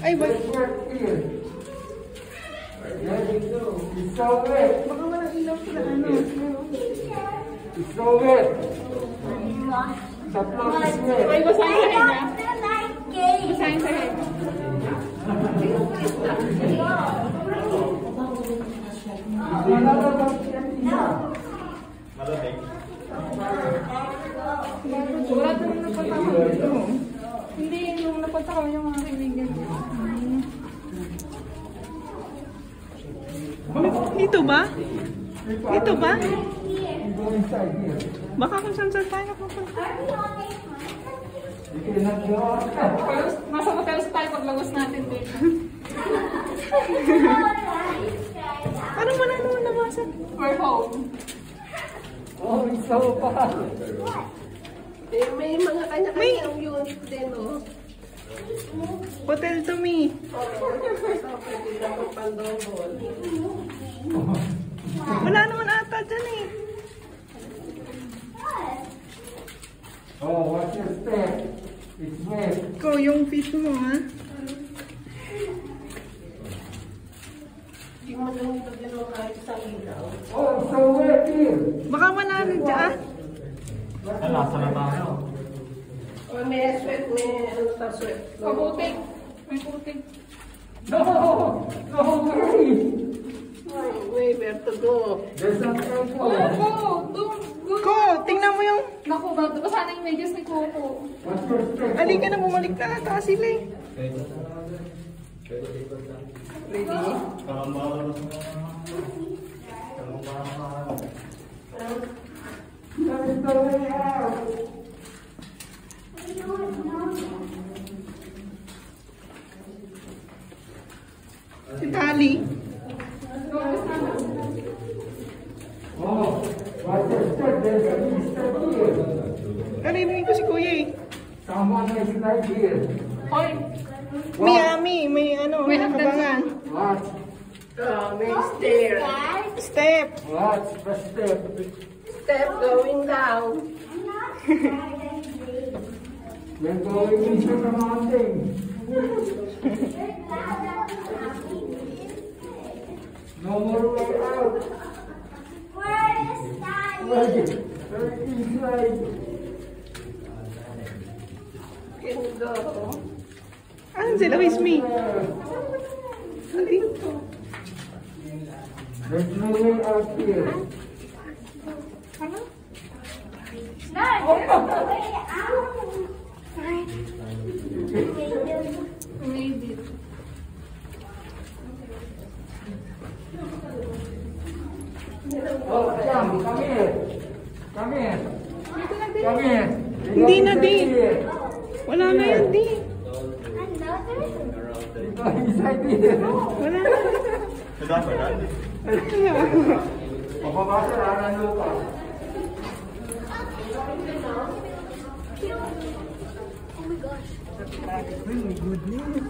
Ay, ba? Baka walang ilaw sila, ano? It's so wet. The floor is wet. Ay, basahin sa head niya. Basahin sa head. Sigurado nung napunta ko dito. Hindi, nung napunta kami yung mga kaibigan. Dito ba? Dito ba? Baka kung saan tayo pupunta. Nasa hotel tayo paglagos natin dito. Parang wala naman nabasan. We're home. Oh, it's so far. Eh, may mga kanya-kanyang unit din, oh. Hotel to me. Pwede lang ang pandobol. Wala naman ata dyan eh. Oh, what's your step? It's wet. Ikaw yung feet mo, ha? Hindi mo lang ito din ang kahit sa ilaw. Oh, it's so wet here. Baka wala rin dyan. Nasa na tayo. Oh, may sweat, may ano sa sweat. Kabuting. May puting. No, no, hurry. Wait, where to go? There's a temple. Ko, tingnan mo yung... Naku, ba't ba sana yung medyas ni Coco? What's your step? Alika na, bumalik na ata sila eh. Ready? That is the way out. Si Tali. Oh, what's your step? There's a big step here. Narinig ko si Kuya eh. Someone is right here. Hoy! Miami, may ano, May nakabangan. What? May stair. Step. What's the step? Step going down. We're going into the mountain. No more way out. Where is inside? Can go. Ano sila? With me? There's no way out here. Ano? Maybe. Oh, come here. Come here. Come here. Hindi na, di. Wala na yan, di. Go inside here. Wala na. Papabasa lang ang lupa. Really good news.